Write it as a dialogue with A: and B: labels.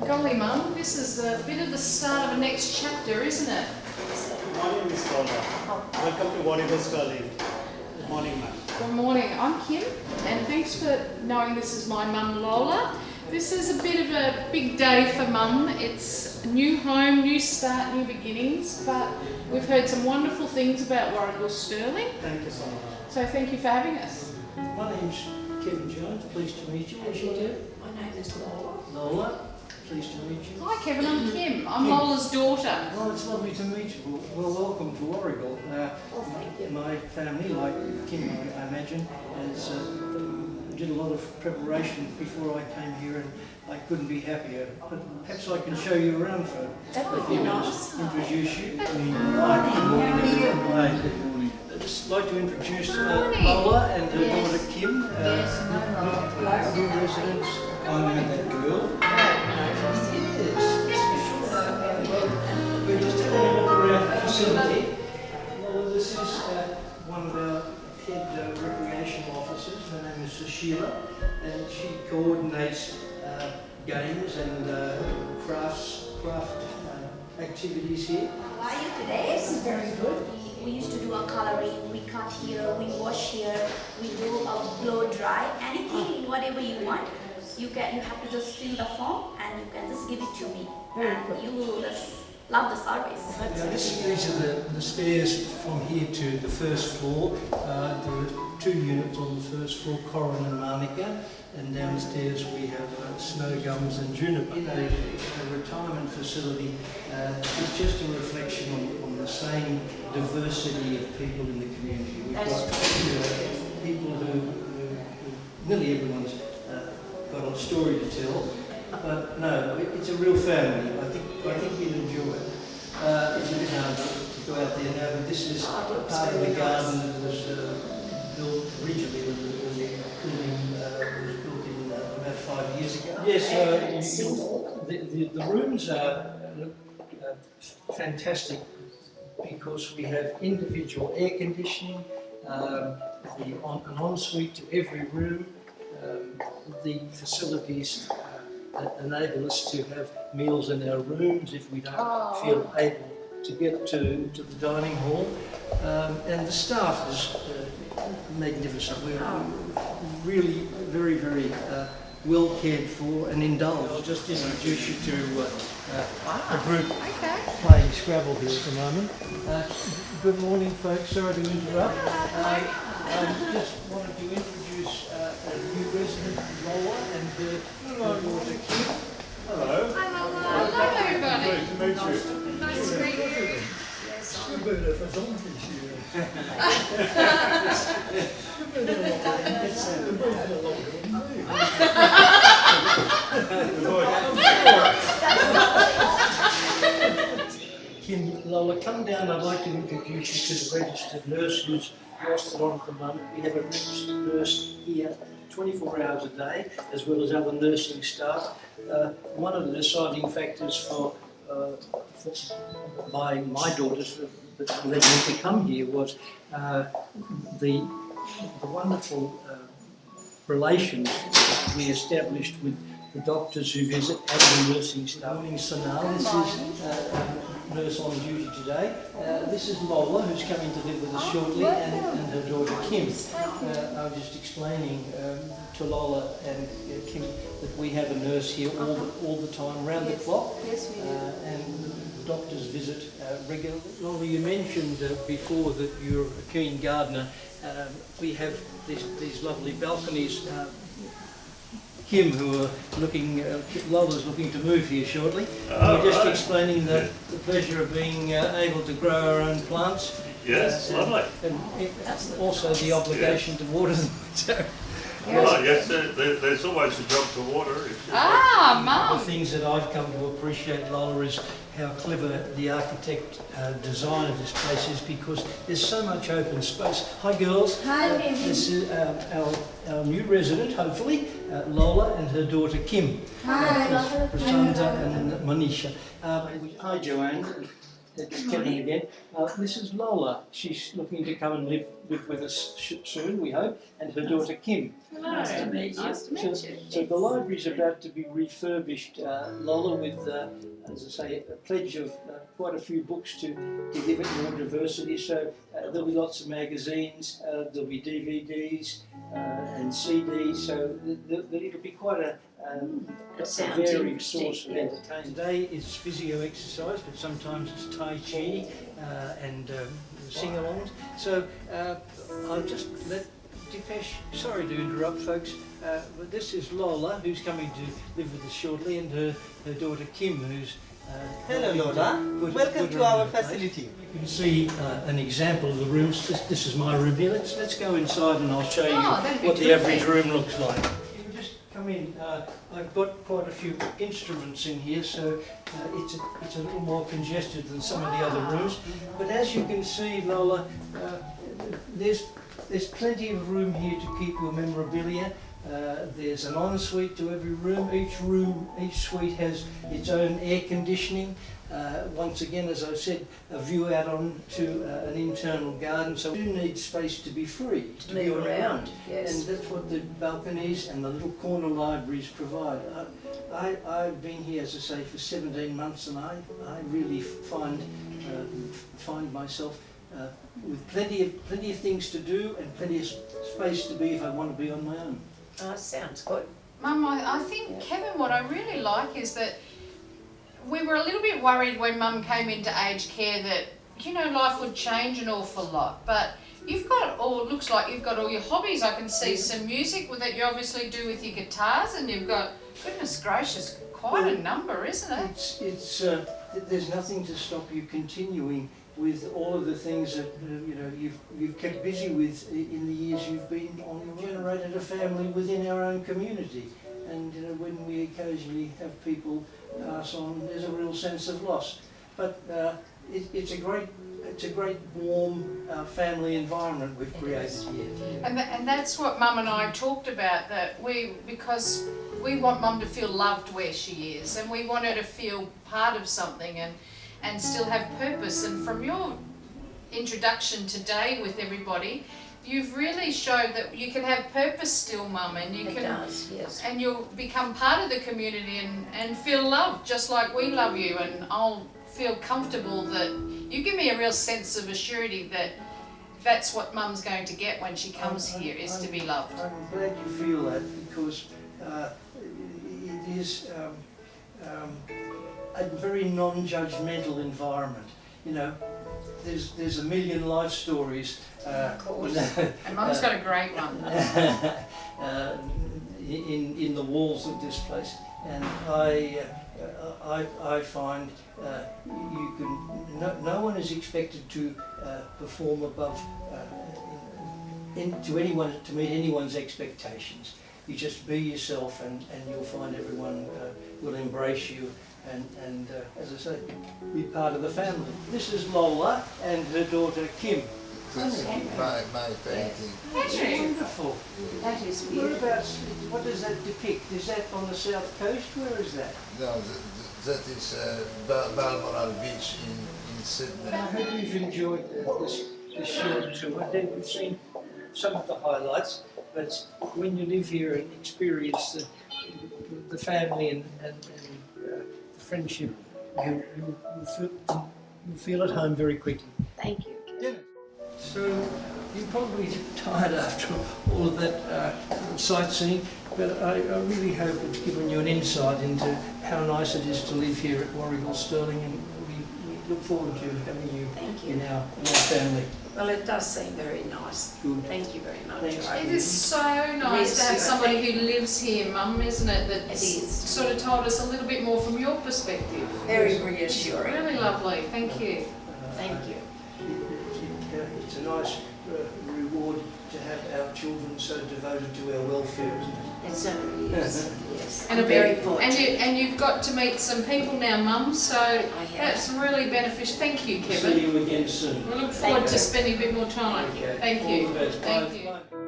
A: Golly, Mum, this is a bit of the start of a next chapter, isn't it?
B: Good morning, Miss Lola. Welcome to Warrigal Stirling. Good morning, ma'am.
A: Good morning, I'm Kim, and thanks for knowing this is my mum Lola. This is a bit of a big day for Mum. It's a new home, new start, new beginnings, but we've heard some wonderful things about Warrigal Stirling,
B: Thank you so much.
A: so thank you for having us.
C: My name's Kevin Jones, pleased to meet you. As you do?
D: My name is Lola.
C: Lola, pleased to meet you.
A: Hi Kevin, I'm Kim. I'm Lola's daughter.
C: Well, it's lovely to meet you. Well, welcome to Warrigal.
D: Oh, thank you.
C: My family, like Kim, I imagine, has did a lot of preparation before I came here, and I couldn't be happier. But perhaps I can show you around for
D: That would
C: a
D: be
C: few
D: nice.
C: minutes, introduce you. Good morning, everyone. Hi, good morning. I'd just like to introduce
A: morning.
C: Lola and her daughter Kim.
D: Yes,
C: New residents. I know that girl. Yes. We're just having a look around the facility. Well, this is one of our head recreational officers. Her name is Sheila, and she coordinates games and craft activities here.
D: How are you today? Yes, very good. We used to do a coloring, we cut here, we wash here, we do a blow dry, anything, whatever you want. You have to just fill the form and you can just give it to me. And you will just love the service.
C: Now these are the stairs from here to the first floor. There are two units on the first floor, Corin and Marnica, and downstairs we have snow gums and juniper. A retirement facility is just a reflection on the same diversity of people in the community. We've got people who nearly everyone's got a story to tell, but no, it's a real family. I think you'd enjoy it. It's a bit hard to go out there now, but this is part of the garden that was built originally when the building was built in about 5 years ago. Yes, the rooms are fantastic because we have individual air conditioning, an ensuite to every room. The facilities enable us to have meals in our rooms if we don't feel able to get to the dining hall. And the staff is magnificent. We're really very, very well cared for and indulged. I'll just introduce you to a group playing Scrabble here at the moment. Good morning, folks. Sorry to interrupt. I just wanted to introduce a new resident, Lola, and her daughter Kim. Hello.
A: Hi Lola. Hello everybody.
B: Great to meet you.
A: Nice to meet you.
C: Good bit of a zombie here. Kim, Lola, come down. I'd like to introduce you to the registered nurse who's rostered on at the moment. We have a registered nurse here 24 hours a day, as well as other nursing staff. One of the deciding factors for my daughters that led me to come here was the wonderful relations that we established with the doctors who visit and the nursing staff. Morning, Sanal. This is nurse on duty today. This is Lola, who's coming to live with us shortly, and her daughter Kim. I was just explaining to Lola and Kim that we have a nurse here all the time, round the clock, and the doctors visit regularly. Lola, you mentioned before that you're a keen gardener. We have these lovely balconies. Kim, who are looking, Lola's looking to move here shortly. We're just explaining the pleasure of being able to grow our own plants.
B: Yes, lovely.
C: And also the obligation to water them. So,
B: Well, yes, there's always a job to water.
A: Ah,
C: one of
A: Mum.
C: the things that I've come to appreciate, Lola, is how clever the architect design of this place is, because there's so much open space. Hi girls.
D: Hi, baby.
C: This is our new resident, hopefully, Lola and her daughter Kim.
D: Hi.
C: Prasanta and Manisha. Hi Joanne. it's Kevin again. This is Lola. She's looking to come and live with us soon, we hope, and her daughter Kim.
A: Hello.
E: Nice to meet you.
A: Nice to meet you.
C: So the library's about to be refurbished, Lola, with, as I say, a pledge of quite a few books to give it more diversity. So there'll be lots of magazines, there'll be DVDs and CDs. So it'll be quite a varied source of entertainment. Today is physio exercise, but sometimes it's Tai Chi and sing-alongs. So I'll just let Dipesh, sorry to interrupt folks, but this is Lola, who's coming to live with us shortly, and her daughter Kim, who's
F: Hello Lola, welcome to our facility.
C: You can see an example of the rooms. This is my room here. Let's go inside and I'll show you what the average room looks like. You can just come in. I've got quite a few instruments in here, so it's a little more congested than some of the other rooms. But as you can see, Lola, there's plenty of room here to keep your memorabilia. There's an ensuite to every room. Each suite has its own air conditioning. Once again, as I said, a view out onto an internal garden. So you need space to be free, to be around.
E: Yes.
C: And that's what the balconies and the little corner libraries provide. I've been here, as I say, for 17 months, and I really find myself with plenty of things to do and plenty of space to be if I want to be on my own.
E: Sounds good.
A: Mum, I think, Kevin, what I really like is that we were a little bit worried when Mum came into aged care that, you know, life would change an awful lot. But you've got looks like you've got all your hobbies. I can see some music that you obviously do with your guitars, and you've got, goodness gracious, quite a number, isn't it?
C: There's nothing to stop you continuing with all of the things that you've kept busy with in the years you've been on. You've generated a family within our own community, and when we occasionally have people pass on, there's a real sense of loss. But it's a great warm family environment we've created here.
A: And that's what Mum and I talked about, that because we want Mum to feel loved where she is, and we want her to feel part of something and still have purpose. And from your introduction today with everybody, you've really showed that you can have purpose still, Mum, and you can,
E: yes.
A: and you'll become part of the community and feel loved just like we love you. And I'll feel comfortable that you give me a real sense of assurity that that's what Mum's going to get when she comes here, is to be loved.
C: I'm glad you feel that, because it is a very non-judgmental environment. You know, there's a million life stories.
E: Of course.
A: And Mum's got a great one.
C: In the walls of this place, and I find you can. No one is expected to perform above to meet anyone's expectations. You just be yourself, and you'll find everyone will embrace you. And as I say, be part of the family. This is Lola and her daughter Kim.
G: This is my painting.
C: That's wonderful.
E: That is beautiful.
C: Whereabouts, what does that depict? Is that on the south coast? Where is that?
G: No, that is Balmoral Beach in Sydney.
C: I hope you've enjoyed this short tour. I think we've seen some of the highlights, but when you live here and experience the family and the friendship, you feel at home very quickly.
E: Thank you.
C: So you're probably tired after all of that sightseeing, but I really hope it's given you an insight into how nice it is to live here at Warrigal Stirling, and we look forward to having you, in our family.
E: Well, it does seem very nice.
C: Good.
E: Thank you very much.
C: Thanks.
A: It is so nice to have somebody who lives here, Mum, isn't it? That
E: It is.
A: sort of told us a little bit more from your perspective.
E: Very reassuring.
A: Really lovely. Thank you.
E: Thank you.
C: It's a nice reward to have our children so devoted to our welfare, isn't it?
E: It certainly is. Yes.
A: And
E: I'm very fortunate.
A: and you've got to meet some people now, Mum. So
E: have.
A: that's really beneficial. Thank you,
C: See
A: Kevin.
C: you again soon.
A: We look forward
E: Thank
A: to
E: you.
A: spending a bit more time.
C: Okay.
A: Thank
C: All
A: you.
C: the best.
A: Thank
C: Bye.
A: you.
C: Bye.